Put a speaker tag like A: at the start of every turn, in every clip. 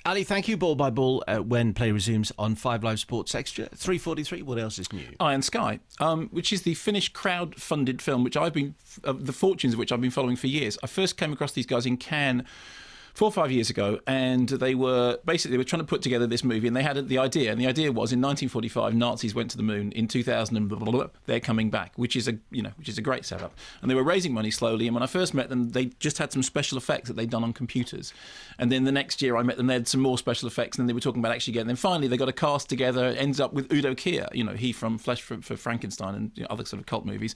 A: Ali, thank you. Ball by ball, when play resumes on 5 Live Sports Extra. 3:43, what else is new?
B: Iron Sky, which is the Finnish crowd-funded film, which I've been, the fortunes of which I've been following for years. I first came across these guys in Cannes 4 or 5 years ago, and they were trying to put together this movie, and they had the idea, and the idea was in 1945 Nazis went to the moon. In 2000 and blah, blah, blah, they're coming back, which is a great setup. And they were raising money slowly, and when I first met them, they just had some special effects that they'd done on computers. And then the next year I met them, they had some more special effects, and then they were talking about actually getting them. Finally they got a cast together. It ends up with Udo Kier, he from Flesh for Frankenstein and other sort of cult movies.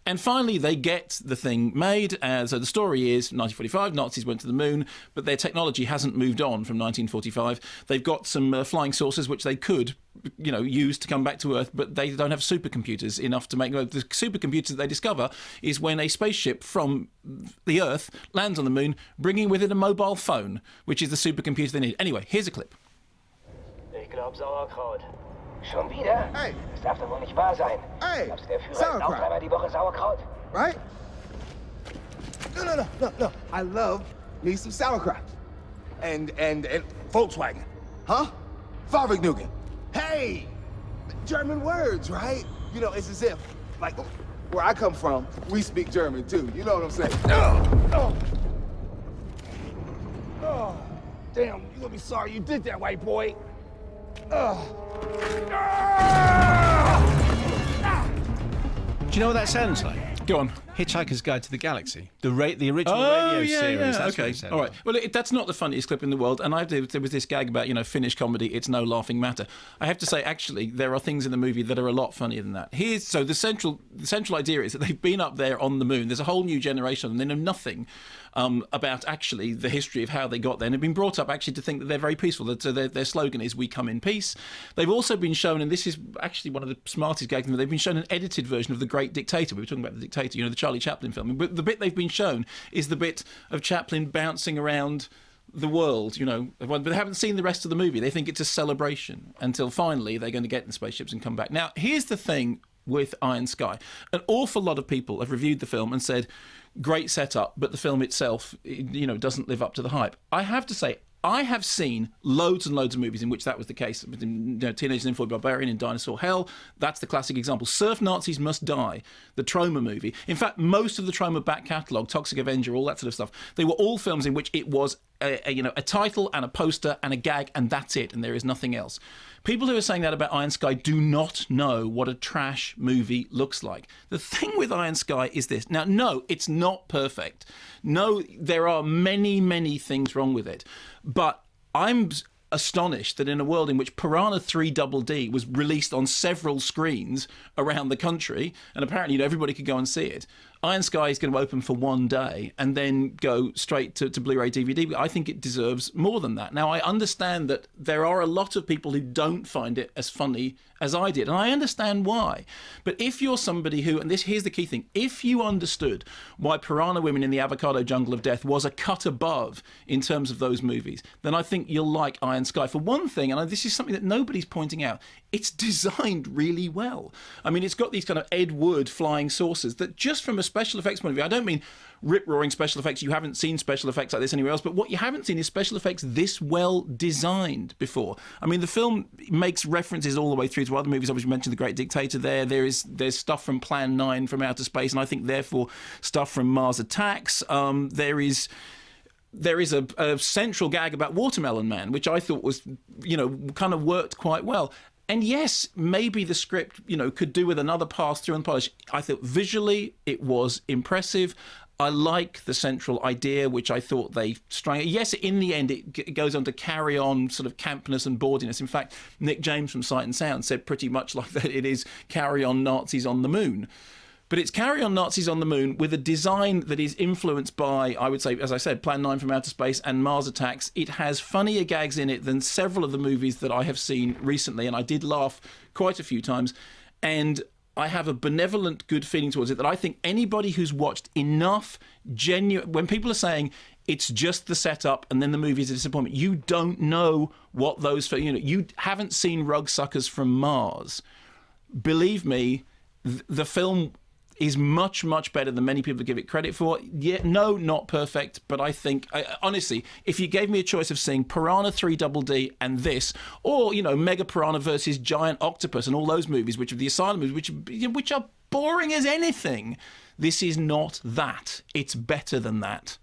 B: And finally they get the thing made. So the story is 1945 Nazis went to the moon, but their technology hasn't moved on from 1945. They've got some flying saucers which they could use to come back to Earth, but they don't have supercomputers enough to make the supercomputers that they discover is when a spaceship from the Earth lands on the moon, bringing with it a mobile phone, which is the supercomputer they need. Anyway, here's a clip.
C: Ich glaub Sauerkraut. Schon wieder?
D: Hey.
C: Das darf doch wohl nicht wahr sein.
D: Hey.
C: Glaubst du, der Führer isst
D: Sauerkraut.
C: auch dreimal die Woche Sauerkraut?
D: Right? No. I love me some sauerkraut. And Volkswagen. Huh? Fahrvergnügen. Hey! German words, right? It's as if, like, where I come from, we speak German, too. You know what I'm saying? Oh. Damn, you're gonna be sorry you did that, white boy.
A: Do you know what that sounds like?
B: Go on.
A: Hitchhiker's Guide to the Galaxy. The original radio series.
B: Yeah.
A: That's
B: Okay.
A: what it sounds
B: All right.
A: like.
B: Well, that's not the funniest clip in the world. And there was this gag about, Finnish comedy, it's no laughing matter. I have to say, actually, there are things in the movie that are a lot funnier than that. So the central idea is that they've been up there on the moon. There's a whole new generation, and they know nothing about actually the history of how they got there. And have been brought up actually to think that they're very peaceful. So their slogan is, "We come in peace." They've also been shown, and this is actually one of the smartest gags, they've been shown an edited version of The Great Dictator. We were talking about The Dictator, the Charlie Chaplin film. But the bit they've been shown is the bit of Chaplin bouncing around the world, but they haven't seen the rest of the movie. They think it's a celebration until finally they're going to get in spaceships and come back. Now, here's the thing with Iron Sky. An awful lot of people have reviewed the film and said, great setup, but the film itself, doesn't live up to the hype. I have to say, I have seen loads and loads of movies in which that was the case. Teenagers in for Barbarian and Dinosaur Hell, that's the classic example. Surf Nazis Must Die, the Troma movie. In fact, most of the Troma back catalogue, Toxic Avenger, all that sort of stuff, they were all films in which it was a title and a poster and a gag, and that's it, and there is nothing else. People who are saying that about Iron Sky do not know what a trash movie looks like. The thing with Iron Sky is this. Now, no, it's not perfect. No, there are many, many things wrong with it. But I'm astonished that in a world in which Piranha 3 Double D was released on several screens around the country, and apparently everybody could go and see it, Iron Sky is going to open for one day and then go straight to Blu-ray DVD. I think it deserves more than that. Now, I understand that there are a lot of people who don't find it as funny as I did, and I understand why. But if you're somebody who, and here's the key thing, if you understood why Piranha Women in the Avocado Jungle of Death was a cut above in terms of those movies, then I think you'll like Iron Sky. For one thing, and this is something that nobody's pointing out, it's designed really well. I mean, it's got these kind of Ed Wood flying saucers that just from a special effects point of view, I don't mean rip-roaring special effects. You haven't seen special effects like this anywhere else, but what you haven't seen is special effects this well designed before. I mean, the film makes references all the way through to other movies. Obviously, you mentioned The Great Dictator there. There's stuff from Plan 9 from outer space, and I think, therefore, stuff from Mars Attacks. There is a central gag about Watermelon Man, which I thought was, kind of worked quite well. And yes, maybe the script, could do with another pass through and polish. I thought visually it was impressive. I like the central idea, which I thought they strung. Yes, in the end, it goes on to carry on sort of campness and bawdiness. In fact, Nick James from Sight and Sound said pretty much like that it is carry on Nazis on the moon. But it's carry on Nazis on the moon with a design that is influenced by, I would say, as I said, Plan 9 from Outer Space and Mars Attacks. It has funnier gags in it than several of the movies that I have seen recently, and I did laugh quite a few times. And I have a benevolent, good feeling towards it that I think anybody who's watched enough genuine... When people are saying it's just the setup and then the movie is a disappointment, you don't know what those... You haven't seen Rug Suckers from Mars. Believe me, the film... is much, much better than many people give it credit for. Yeah, no, not perfect, but I think, honestly, if you gave me a choice of seeing Piranha 3 Double D and this, or, you know, Mega Piranha versus Giant Octopus and all those movies, which are the Asylum movies, which are boring as anything, this is not that. It's better than that.